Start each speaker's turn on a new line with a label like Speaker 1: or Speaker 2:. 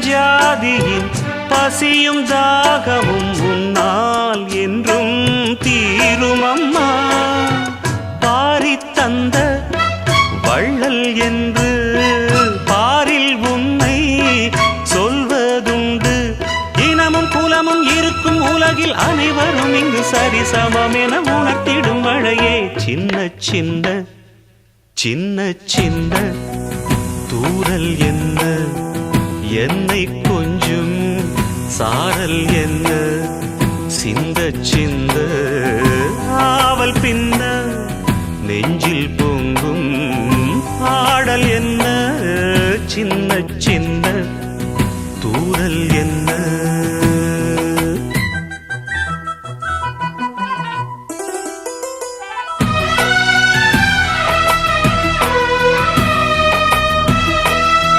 Speaker 1: ஜாதியின் பசியும் தாகமும் உன்னால் என்றும் தீரும் அம்மா. பாரித் தந்த வள்ளல் என்று பாரில் உன்னை சொல்வதுண்டு. இனமும் குலமும் இருக்கும் உலகில் அனைவரும் இங்கு சரிசமம் என உணர்த்திடும் மழையே. சின்ன சின்ன சின்ன சின்ன தூரல் என்ன, என்னை கொஞ்சம் சாரல் என்ன, சிந்த சிந்த ஆவல் பின்ன நெஞ்சில் பொங்கும் ஆடல் என்ன. சின்ன சின்ன